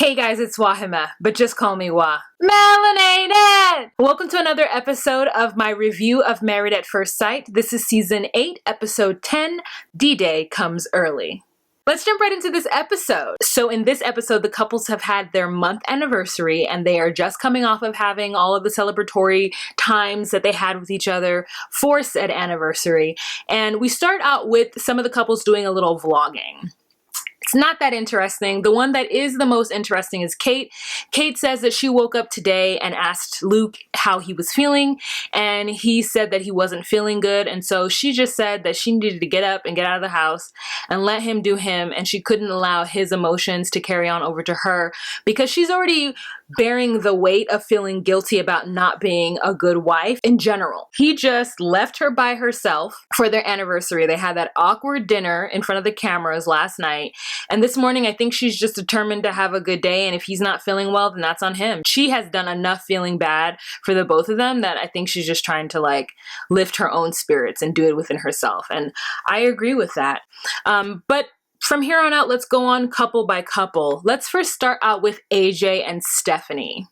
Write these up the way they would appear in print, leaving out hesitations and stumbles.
Hey guys, it's Wahima, but just call me Wah. Melanated! Welcome to another episode of my review of Married at First Sight. This is season 8, episode 10, D-Day Comes Early. Let's jump right into this episode. So in this episode, the couples have had their month anniversary and they are just coming off of having all of the celebratory times that they had with each other for said anniversary. And we start out with some of the couples doing a little vlogging. It's not that interesting. The one that is the most interesting is Kate. Kate says that she woke up today and asked Luke how he was feeling, and he said that he wasn't feeling good, and so she just said that she needed to get up and get out of the house and let him do him, and she couldn't allow his emotions to carry on over to her because she's already bearing the weight of feeling guilty about not being a good wife in general. He just left her by herself for their anniversary. They had that awkward dinner in front of the cameras last night. And this morning, I think she's just determined to have a good day. And if he's not feeling well, then that's on him. She has done enough feeling bad for the both of them that I think she's just trying to lift her own spirits and do it within herself. And I agree with that. But from here on out, let's go on couple by couple. Let's first start out with AJ and Stephanie.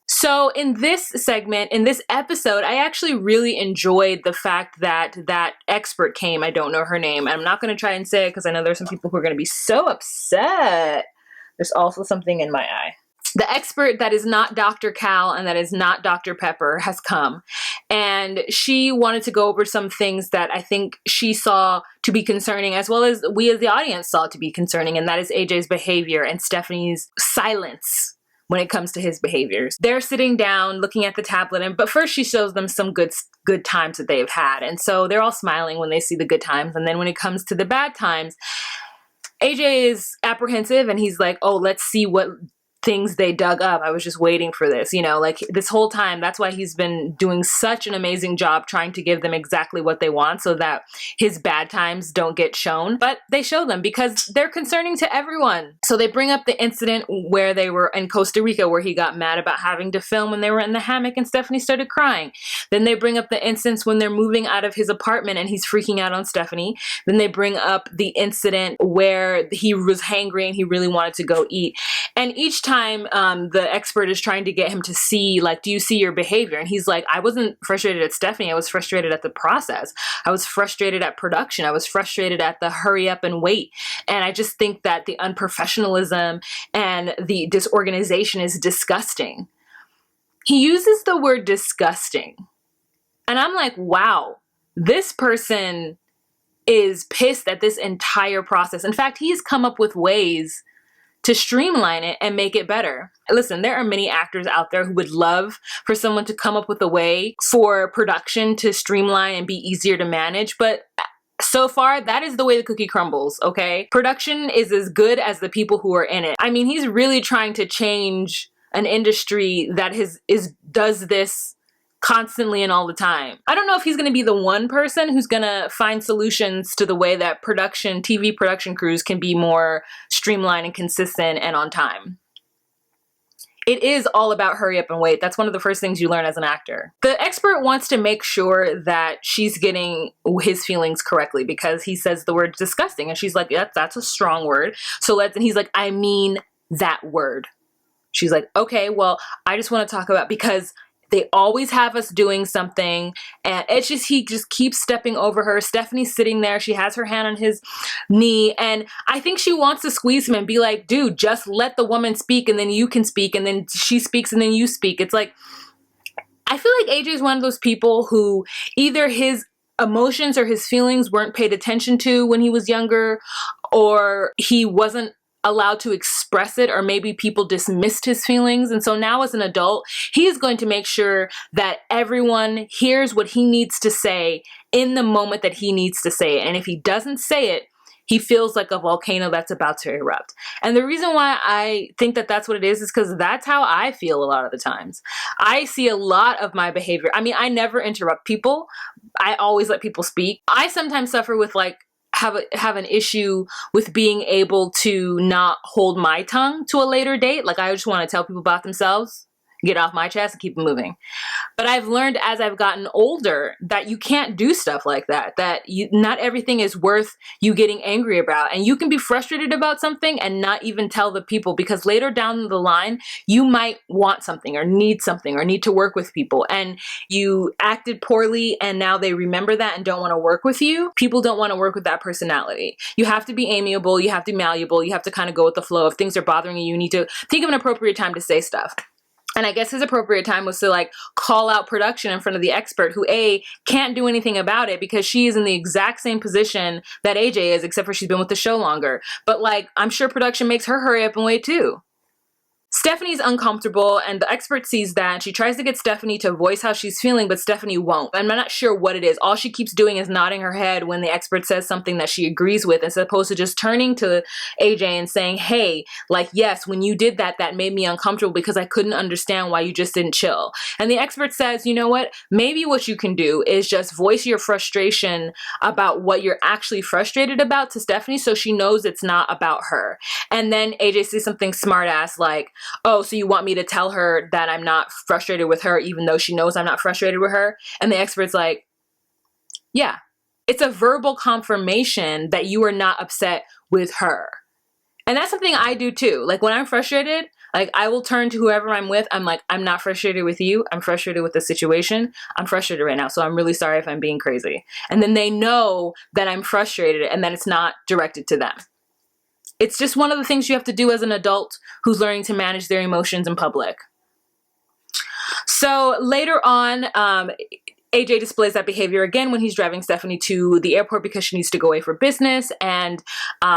So in this segment, in this episode, I actually really enjoyed the fact that that expert came. I don't know her name. I'm not going to try and say it because I know there's some people who are going to be so upset. There's also something in my eye. The expert that is not Dr. Cal and that is not Dr. Pepper has come, and she wanted to go over some things that I think she saw to be concerning, as well as we as the audience saw to be concerning, and that is AJ's behavior and Stephanie's silence when it comes to his behaviors. They're sitting down looking at the tablet, but first she shows them some good times that they've had, and so they're all smiling when they see the good times, and then when it comes to the bad times, AJ is apprehensive and he's like, oh, let's see what things they dug up. I was just waiting for this, this whole time. That's why he's been doing such an amazing job trying to give them exactly what they want so that his bad times don't get shown. But they show them because they're concerning to everyone. So they bring up the incident where they were in Costa Rica where he got mad about having to film when they were in the hammock and Stephanie started crying. Then they bring up the instance when they're moving out of his apartment and he's freaking out on Stephanie. Then they bring up the incident where he was hangry and he really wanted to go eat. And each time the expert is trying to get him to see, do you see your behavior? And he's like, I wasn't frustrated at Stephanie. I was frustrated at the process. I was frustrated at production. I was frustrated at the hurry up and wait. And I just think that the unprofessionalism and the disorganization is disgusting. He uses the word disgusting. And I'm like, wow, this person is pissed at this entire process. In fact, he's come up with ways to streamline it and make it better. Listen, there are many actors out there who would love for someone to come up with a way for production to streamline and be easier to manage, but so far, that is the way the cookie crumbles, okay? Production is as good as the people who are in it. I mean, he's really trying to change an industry that does this constantly and all the time. I don't know if he's going to be the one person who's going to find solutions to the way that TV production crews can be more streamlined and consistent and on time. It is all about hurry up and wait. That's one of the first things you learn as an actor. The expert wants to make sure that she's getting his feelings correctly because he says the word disgusting and she's like, yeah, that's a strong word. And he's like, I mean that word. She's like, okay, well, I just want to talk about because they always have us doing something and he just keeps stepping over her. Stephanie's sitting there. She has her hand on his knee. And I think she wants to squeeze him and be like, dude, just let the woman speak and then you can speak. And then she speaks and then you speak. It's like, I feel like AJ is one of those people who either his emotions or his feelings weren't paid attention to when he was younger, or he wasn't allowed to express it, or maybe people dismissed his feelings. And so now as an adult, he is going to make sure that everyone hears what he needs to say in the moment that he needs to say it. And if he doesn't say it, he feels like a volcano that's about to erupt. And the reason why I think that that's what it is because that's how I feel a lot of the times. I see a lot of my behavior. I mean, I never interrupt people. I always let people speak. I sometimes suffer with have an issue with being able to not hold my tongue to a later date. I just want to tell people about themselves. get off my chest and keep it moving. But I've learned as I've gotten older that you can't do stuff like that, not everything is worth you getting angry about. And you can be frustrated about something and not even tell the people, because later down the line, you might want something or need to work with people, and you acted poorly and now they remember that and don't want to work with you. People don't want to work with that personality. You have to be amiable, you have to be malleable, you have to kind of go with the flow. If things are bothering you, you need to think of an appropriate time to say stuff. And I guess his appropriate time was to like call out production in front of the expert, who can't do anything about it because she is in the exact same position that AJ is, except for she's been with the show longer. But like, I'm sure production makes her hurry up and wait too. Stephanie's uncomfortable and the expert sees that, and she tries to get Stephanie to voice how she's feeling, but Stephanie won't. I'm not sure what it is. All she keeps doing is nodding her head when the expert says something that she agrees with, as opposed to just turning to AJ and saying, hey, like, yes, when you did that, that made me uncomfortable because I couldn't understand why you just didn't chill. And the expert says, you know what? Maybe what you can do is just voice your frustration about what you're actually frustrated about to Stephanie so she knows it's not about her. And then AJ says something smart ass like, oh, so you want me to tell her that I'm not frustrated with her even though she knows I'm not frustrated with her? And the expert's like, yeah, it's a verbal confirmation that you are not upset with her. And that's something I do too. Like when I'm frustrated, like I will turn to whoever I'm with. I'm like, I'm not frustrated with you. I'm frustrated with the situation. I'm frustrated right now. So I'm really sorry if I'm being crazy. And then they know that I'm frustrated and that it's not directed to them. It's just one of the things you have to do as an adult who's learning to manage their emotions in public. So later on, AJ displays that behavior again when he's driving Stephanie to the airport because she needs to go away for business. And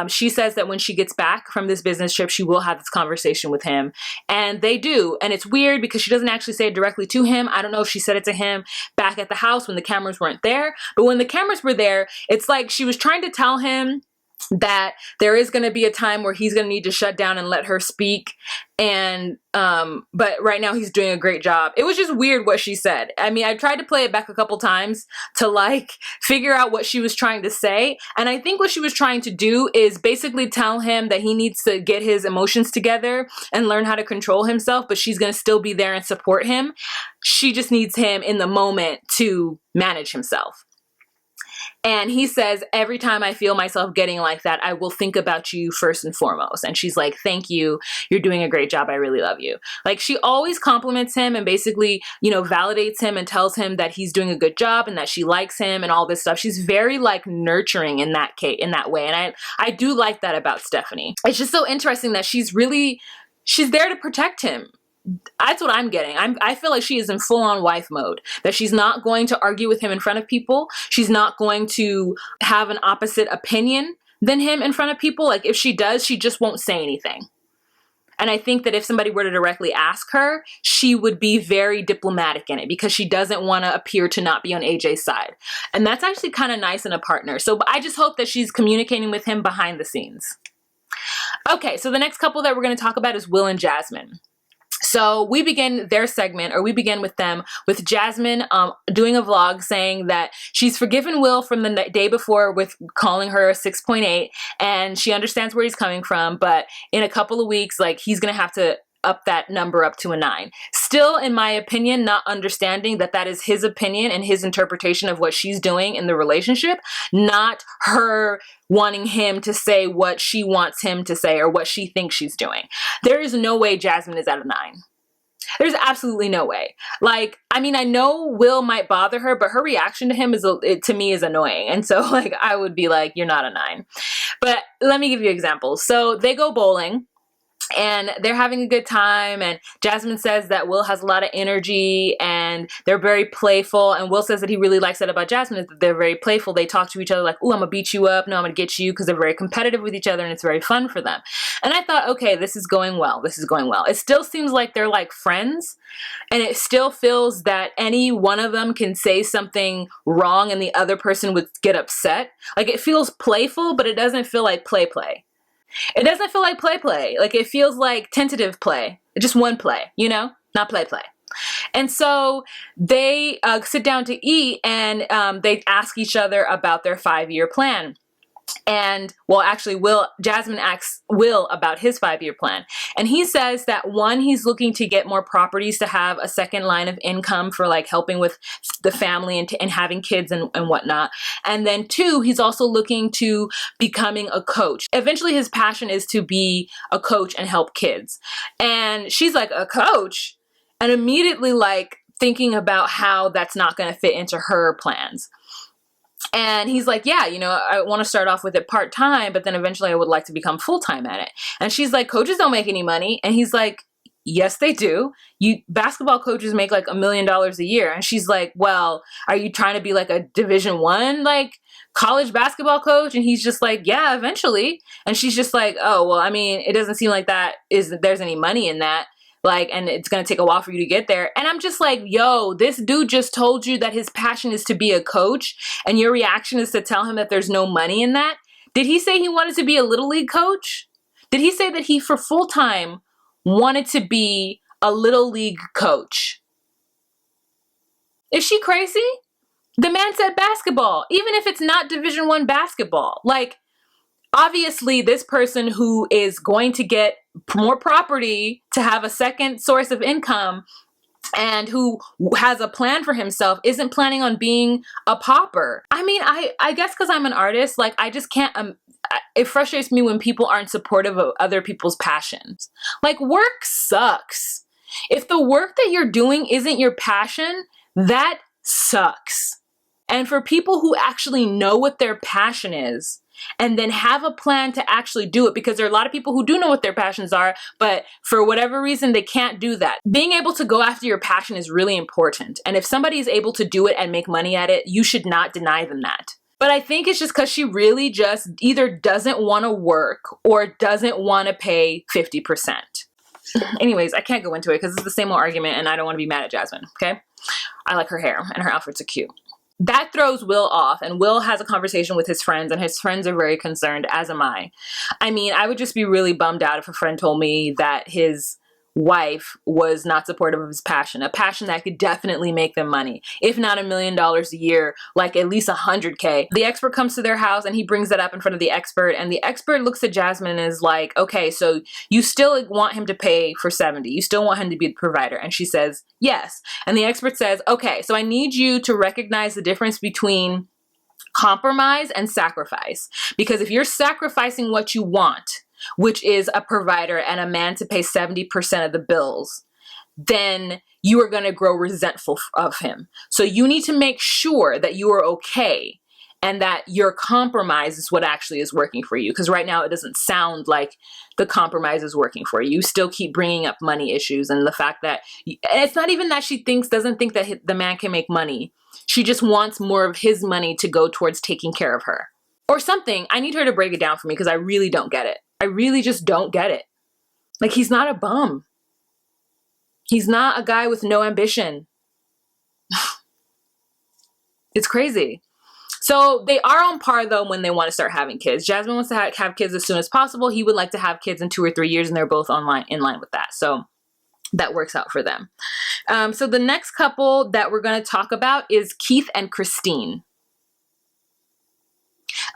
she says that when she gets back from this business trip, she will have this conversation with him. And they do. And it's weird because she doesn't actually say it directly to him. I don't know if she said it to him back at the house when the cameras weren't there. But when the cameras were there, it's like she was trying to tell him that there is going to be a time where he's going to need to shut down and let her speak. And, but right now he's doing a great job. It was just weird what she said. I mean, I tried to play it back a couple times to like figure out what she was trying to say. And I think what she was trying to do is basically tell him that he needs to get his emotions together and learn how to control himself, but she's going to still be there and support him. She just needs him in the moment to manage himself. And he says, every time I feel myself getting like that, I will think about you first and foremost. And she's like, thank you. You're doing a great job. I really love you. Like she always compliments him and basically, you know, validates him and tells him that he's doing a good job and that she likes him and all this stuff. She's very like nurturing in that case, in that way. And I do like that about Stephanie. It's just so interesting that she's there to protect him. That's what I'm getting. I feel like she is in full-on wife mode, that she's not going to argue with him in front of people. She's not going to have an opposite opinion than him in front of people. Like if she does, she just won't say anything. And I think that if somebody were to directly ask her, she would be very diplomatic in it because she doesn't want to appear to not be on AJ's side. And that's actually kind of nice in a partner. So I just hope that she's communicating with him behind the scenes. Okay, so the next couple that we're going to talk about is Will and Jasmine. So we begin their segment, or we begin with them, with Jasmine doing a vlog saying that she's forgiven Will from the day before with calling her a 6.8, and she understands where he's coming from, but in a couple of weeks, like, he's gonna have to up that number up to a 9. Still, in my opinion, not understanding that that is his opinion and his interpretation of what she's doing in the relationship, not her wanting him to say what she wants him to say or what she thinks she's doing. There is no way Jasmine is at a 9. There's absolutely no way. Like, I mean, I know Will might bother her, but her reaction to him to me is annoying. And so like, I would be like, you're not a 9. But let me give you examples. So they go bowling. And they're having a good time, and Jasmine says that Will has a lot of energy and they're very playful, and Will says that he really likes that about Jasmine, is that they're very playful. They talk to each other like, ooh, I'm gonna beat you up, no, I'm gonna get you, because they're very competitive with each other and it's very fun for them. And I thought, okay, this is going well. This is going well. It still seems like they're like friends, and it still feels that any one of them can say something wrong and the other person would get upset. Like, it feels playful, but it doesn't feel like play. It doesn't feel like play. Like, it feels like tentative play. Just one play, you know? Not play. And so they sit down to eat, and they ask each other about their 5-year plan. And actually Jasmine asks Will about his 5-year plan. And he says that one, he's looking to get more properties to have a second line of income for like helping with the family and having kids and whatnot. And then 2, he's also looking to becoming a coach. Eventually his passion is to be a coach and help kids. And she's like, a coach? And immediately like thinking about how that's not going to fit into her plans. And he's like, yeah, I want to start off with it part-time, but then eventually I would like to become full-time at it. And she's like, coaches don't make any money. And he's like, yes, they do. Basketball coaches make like $1 million a year. And she's like, well, are you trying to be like a Division I, like college basketball coach? And he's just like, yeah, eventually. And she's just like, oh, well, I mean, it doesn't seem like there's any money in that. Like, and it's going to take a while for you to get there. And I'm just like, yo, this dude just told you that his passion is to be a coach. And your reaction is to tell him that there's no money in that. Did he say he wanted to be a little league coach? Did he say that he for full time wanted to be a little league coach? Is she crazy? The man said basketball, even if it's not Division I basketball. Like, obviously this person who is going to get more property to have a second source of income and who has a plan for himself isn't planning on being a pauper. I mean, I guess because I'm an artist, like I just can't, it frustrates me when people aren't supportive of other people's passions. Like, work sucks. If the work that you're doing isn't your passion, that sucks. And for people who actually know what their passion is, and then have a plan to actually do it, because there are a lot of people who do know what their passions are, but for whatever reason, they can't do that. Being able to go after your passion is really important. And if somebody is able to do it and make money at it, you should not deny them that. But I think it's just because she really just either doesn't want to work or doesn't want to pay 50%. Anyways, I can't go into it because it's the same old argument and I don't want to be mad at Jasmine, okay? I like her hair and her outfits are cute. That throws Will off, and Will has a conversation with his friends, and his friends are very concerned, as am I. I mean, I would just be really bummed out if a friend told me that his wife was not supportive of his passion, a passion that could definitely make them money, if not $1 million a year, like at least 100K. The expert comes to their house and he brings that up in front of the expert, and the expert looks at Jasmine and is like, okay, so you still want him to pay for 70. You still want him to be the provider. And she says, yes. And the expert says, okay, so I need you to recognize the difference between compromise and sacrifice. Because if you're sacrificing what you want, which is a provider and a man to pay 70% of the bills, then you are going to grow resentful of him. So you need to make sure that you are okay and that your compromise is what actually is working for you. Because right now it doesn't sound like the compromise is working for you. You still keep bringing up money issues and the fact that it's not even that she doesn't think that the man can make money. She just wants more of his money to go towards taking care of her or something. I need her to break it down for me because I really don't get it. I really just don't get it. Like, he's not a bum. He's not a guy with no ambition. It's crazy. So they are on par, though, when they want to start having kids. Jasmine wants to have kids as soon as possible. He would like to have kids in 2 or 3 years, and they're both in line with that. So that works out for them. So the next couple that we're going to talk about is Keith and Christine.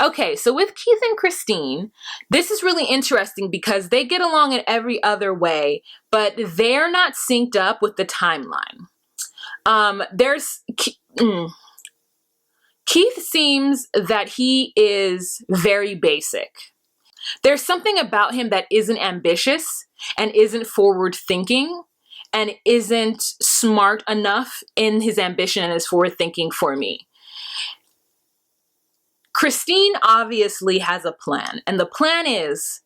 Okay, so with Keith and Christine, this is really interesting because they get along in every other way, but they're not synced up with the timeline. Keith seems that he is very basic. There's something about him that isn't ambitious and isn't forward thinking and isn't smart enough in his ambition and his forward thinking for me. Christine obviously has a plan, and the plan is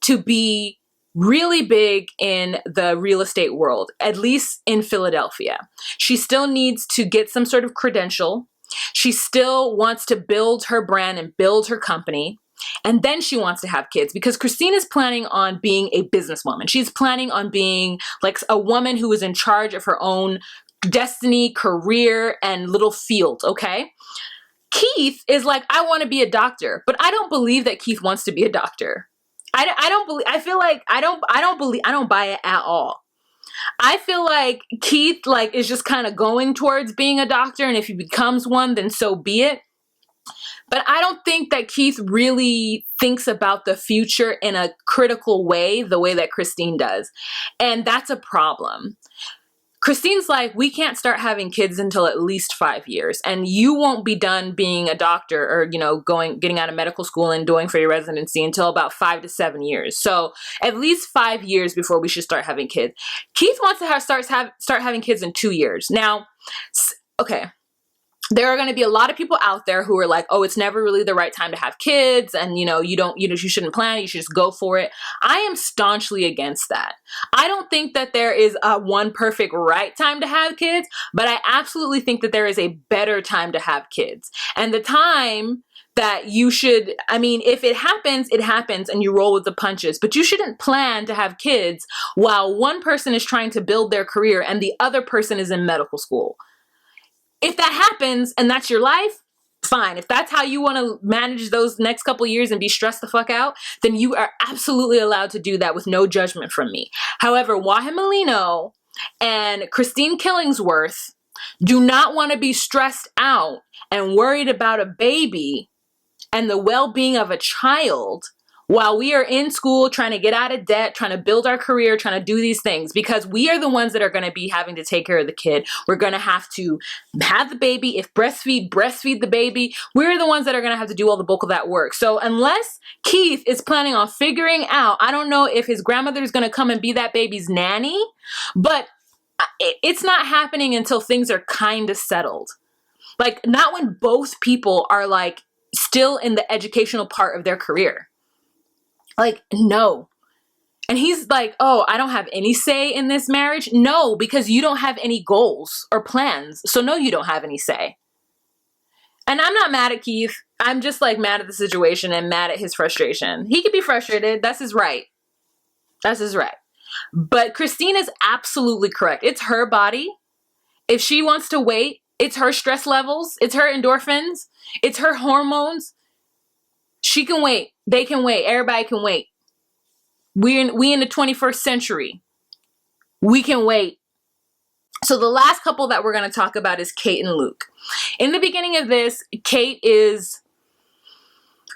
to be really big in the real estate world, at least in Philadelphia. She still needs to get some sort of credential. She still wants to build her brand and build her company. And then she wants to have kids because Christine is planning on being a businesswoman. She's planning on being like a woman who is in charge of her own destiny, career, and little field, okay? Keith is like, I want to be a doctor, but I don't believe that Keith wants to be a doctor. I don't buy it at all. I feel like Keith is just kind of going towards being a doctor, and if he becomes one, then so be it. But I don't think that Keith really thinks about the future in a critical way, the way that Christine does. And that's a problem. Christine's like, we can't start having kids until at least 5 years, and you won't be done being a doctor or, getting out of medical school and doing for your residency until about 5 to 7 years. So at least 5 years before we should start having kids. Keith wants to start having kids in 2 years. Now, okay. There are going to be a lot of people out there who are like, oh, it's never really the right time to have kids. And, you shouldn't plan it. You should just go for it. I am staunchly against that. I don't think that there is a one perfect right time to have kids, but I absolutely think that there is a better time to have kids. And the time that you should, if it happens and you roll with the punches, but you shouldn't plan to have kids while one person is trying to build their career and the other person is in medical school. If that happens and that's your life, fine. If that's how you want to manage those next couple years and be stressed the fuck out, then you are absolutely allowed to do that with no judgment from me. However, Wahid Molino and Christine Killingsworth do not want to be stressed out and worried about a baby and the well-being of a child while we are in school trying to get out of debt, trying to build our career, trying to do these things, because we are the ones that are going to be having to take care of the kid. We're going to have to have the baby. If breastfeed the baby. We're the ones that are going to have to do all the bulk of that work. So unless Keith is planning on figuring out, I don't know if his grandmother is going to come and be that baby's nanny, but it's not happening until things are kind of settled. Like, not when both people are like still in the educational part of their career. Like, no. And he's like, oh, I don't have any say in this marriage. No, because you don't have any goals or plans. So no, you don't have any say. And I'm not mad at Keith. I'm just like mad at the situation and mad at his frustration. He could be frustrated. That's his right. That's his right. But Christine is absolutely correct. It's her body. If she wants to wait, it's her stress levels. It's her endorphins. It's her hormones. She can wait. They can wait. Everybody can wait. We in the 21st century. We can wait. So the last couple that we're going to talk about is Kate and Luke. In the beginning of this, Kate is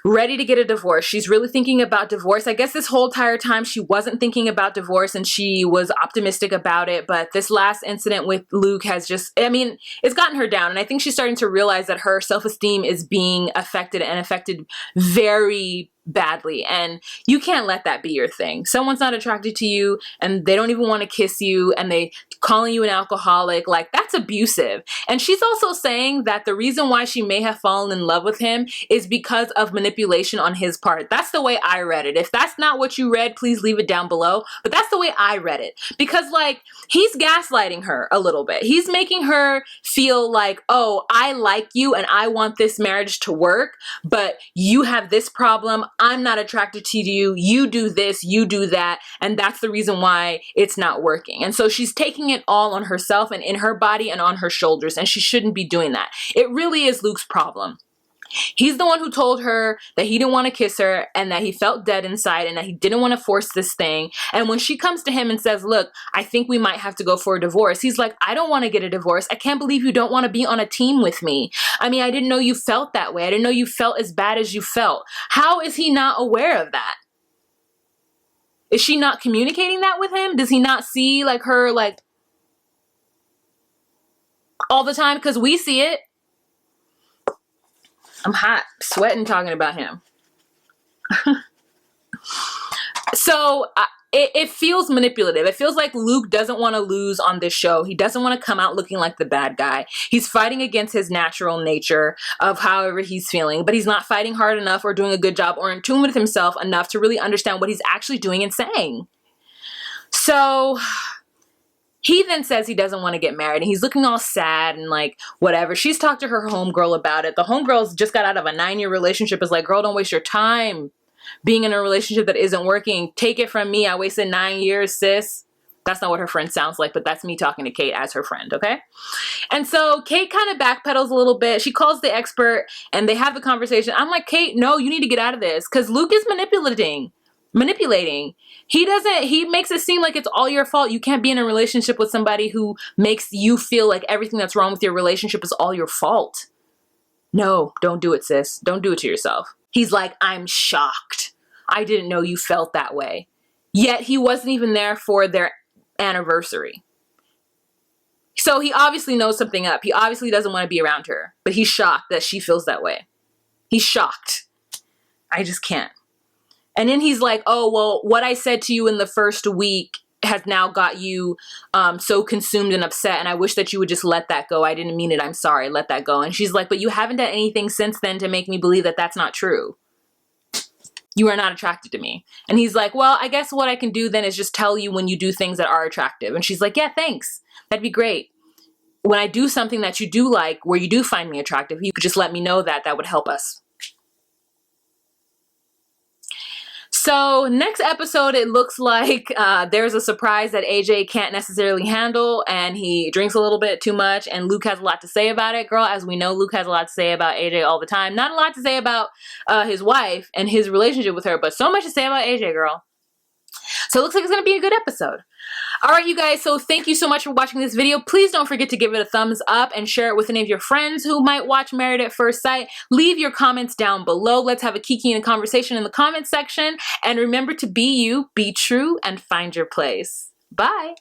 ready to get a divorce. She's really thinking about divorce. I guess this whole entire time she wasn't thinking about divorce and she was optimistic about it. But this last incident with Luke has just, it's gotten her down. And I think she's starting to realize that her self-esteem is being affected and affected very badly. And you can't let that be your thing. Someone's not attracted to you and they don't even want to kiss you and they calling you an alcoholic, like, that's abusive. And she's also saying that the reason why she may have fallen in love with him is because of manipulation on his part. That's the way I read it. If that's not what you read, please leave it down below. But that's the way I read it. Because like, he's gaslighting her a little bit. He's making her feel like, oh, I like you and I want this marriage to work, but you have this problem. I'm not attracted to you. You do this, you do that. And that's the reason why it's not working. And so she's taking it all on herself and in her body and on her shoulders. And she shouldn't be doing that. It really is Luke's problem. He's the one who told her that he didn't want to kiss her and that he felt dead inside and that he didn't want to force this thing. And when she comes to him and says, look, I think we might have to go for a divorce, he's like, I don't want to get a divorce. I can't believe you don't want to be on a team with me. I didn't know you felt that way. I didn't know you felt as bad as you felt. How is he not aware of that? Is she not communicating that with him? Does he not see like her like all the time? Because we see it. I'm hot, sweating talking about him. So it feels manipulative. It feels like Luke doesn't want to lose on this show. He doesn't want to come out looking like the bad guy. He's fighting against his natural nature of however he's feeling, but he's not fighting hard enough or doing a good job or in tune with himself enough to really understand what he's actually doing and saying. So he then says he doesn't want to get married and he's looking all sad and like whatever. She's talked to her homegirl about it. The homegirl's just got out of a 9-year relationship. Is like, girl, don't waste your time being in a relationship that isn't working. Take it from me. I wasted 9 years, sis. That's not what her friend sounds like, but that's me talking to Kate as her friend, okay? And so Kate kind of backpedals a little bit. She calls the expert and they have the conversation. I'm like, Kate, no, you need to get out of this because Luke is manipulating. He makes it seem like it's all your fault. You can't be in a relationship with somebody who makes you feel like everything that's wrong with your relationship is all your fault. No, don't do it, sis. Don't do it to yourself. He's like, I'm shocked. I didn't know you felt that way. Yet he wasn't even there for their anniversary. So he obviously knows something up. He obviously doesn't want to be around her, but he's shocked that she feels that way. He's shocked. I just can't. And then he's like, oh, well, what I said to you in the first week has now got you so consumed and upset, and I wish that you would just let that go. I didn't mean it. I'm sorry. Let that go. And she's like, but you haven't done anything since then to make me believe that that's not true. You are not attracted to me. And he's like, well, I guess what I can do then is just tell you when you do things that are attractive. And she's like, yeah, thanks. That'd be great. When I do something that you do like, where you do find me attractive, you could just let me know that. That would help us. So next episode, it looks like there's a surprise that AJ can't necessarily handle, and he drinks a little bit too much, and Luke has a lot to say about it. Girl, as we know, Luke has a lot to say about AJ all the time. Not a lot to say about his wife and his relationship with her, but so much to say about AJ, girl. So it looks like it's going to be a good episode. All right, you guys, so thank you so much for watching this video. Please don't forget to give it a thumbs up and share it with any of your friends who might watch Married at First Sight. Leave your comments down below. Let's have a kiki and a conversation in the comment section. And remember to be you, be true, and find your place. Bye.